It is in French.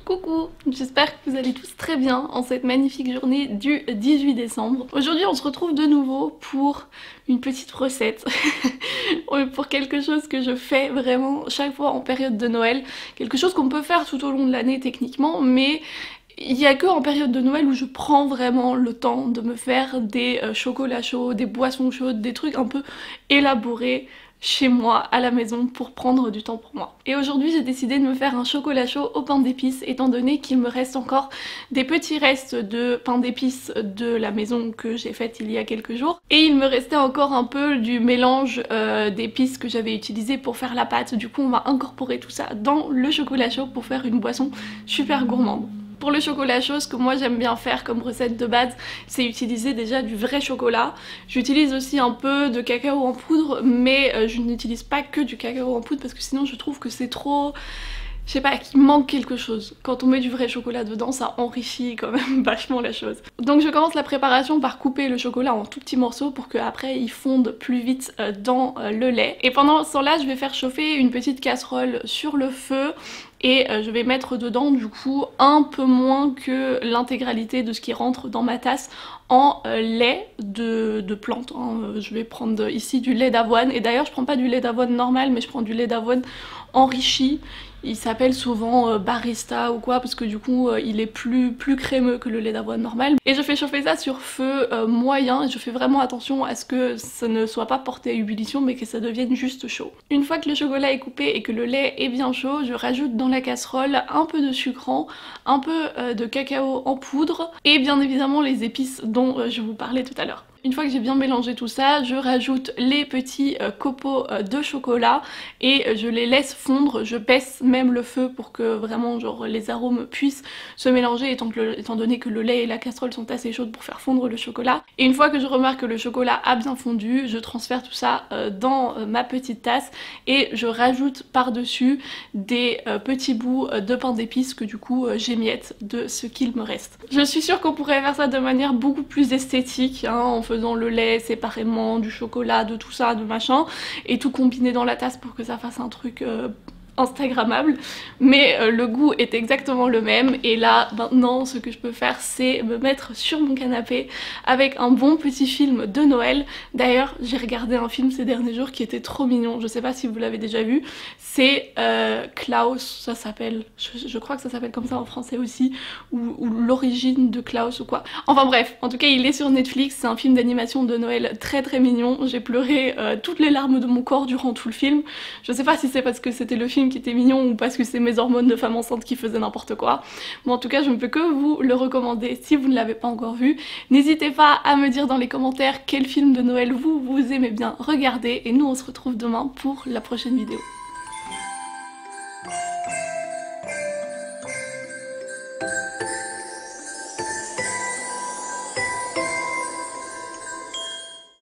Coucou, j'espère que vous allez tous très bien en cette magnifique journée du 18 décembre. Aujourd'hui on se retrouve de nouveau pour une petite recette, pour quelque chose que je fais vraiment chaque fois en période de Noël, quelque chose qu'on peut faire tout au long de l'année techniquement, mais il n'y a que en période de Noël où je prends vraiment le temps de me faire des chocolats chauds, des boissons chaudes, des trucs un peu élaborés chez moi, à la maison, pour prendre du temps pour moi. Et aujourd'hui j'ai décidé de me faire un chocolat chaud au pain d'épices, étant donné qu'il me reste encore des petits restes de pain d'épices de la maison que j'ai faite il y a quelques jours. Et il me restait encore un peu du mélange d'épices que j'avais utilisé pour faire la pâte. Du coup on va incorporer tout ça dans le chocolat chaud pour faire une boisson super gourmande. Pour le chocolat chaud, ce que moi j'aime bien faire comme recette de base, c'est utiliser déjà du vrai chocolat. J'utilise aussi un peu de cacao en poudre, mais je n'utilise pas que du cacao en poudre parce que sinon je trouve que c'est trop... Je sais pas, qu'il manque quelque chose. Quand on met du vrai chocolat dedans, ça enrichit quand même vachement la chose. Donc je commence la préparation par couper le chocolat en tout petits morceaux pour qu'après il fonde plus vite dans le lait. Et pendant ce temps-là, je vais faire chauffer une petite casserole sur le feu et je vais mettre dedans du coup un peu moins que l'intégralité de ce qui rentre dans ma tasse en lait de plante. Je vais prendre ici du lait d'avoine, et d'ailleurs je prends pas du lait d'avoine normal mais je prends du lait d'avoine enrichi. Il s'appelle souvent barista ou quoi parce que du coup il est plus crémeux que le lait d'avoine normal. Et je fais chauffer ça sur feu moyen et je fais vraiment attention à ce que ça ne soit pas porté à ébullition mais que ça devienne juste chaud. Une fois que le chocolat est coupé et que le lait est bien chaud, je rajoute dans la casserole un peu de sucrant, un peu de cacao en poudre et bien évidemment les épices dont je vous parlais tout à l'heure. Une fois que j'ai bien mélangé tout ça, je rajoute les petits copeaux de chocolat et je les laisse fondre. Je baisse même le feu pour que vraiment genre les arômes puissent se mélanger étant donné que le lait et la casserole sont assez chaudes pour faire fondre le chocolat. Et une fois que je remarque que le chocolat a bien fondu, je transfère tout ça dans ma petite tasse et je rajoute par-dessus des petits bouts de pain d'épices que du coup j'émiette de ce qu'il me reste. Je suis sûre qu'on pourrait faire ça de manière beaucoup plus esthétique, en faisant le lait séparément, du chocolat, de tout ça, de machin, et tout combiner dans la tasse pour que ça fasse un truc instagrammable, mais le goût est exactement le même. Et là maintenant ce que je peux faire c'est me mettre sur mon canapé avec un bon petit film de Noël. D'ailleurs j'ai regardé un film ces derniers jours qui était trop mignon, je sais pas si vous l'avez déjà vu, c'est Klaus, ça s'appelle, je crois que ça s'appelle comme ça en français aussi, ou l'origine de Klaus ou quoi. Enfin bref, en tout cas il est sur Netflix, c'est un film d'animation de Noël très très mignon. J'ai pleuré toutes les larmes de mon corps durant tout le film. Je sais pas si c'est parce que c'était le film qui était mignon ou parce que c'est mes hormones de femme enceinte qui faisaient n'importe quoi. Mais en tout cas je ne peux que vous le recommander si vous ne l'avez pas encore vu. N'hésitez pas à me dire dans les commentaires quel film de Noël vous aimez bien regarder, et nous on se retrouve demain pour la prochaine vidéo.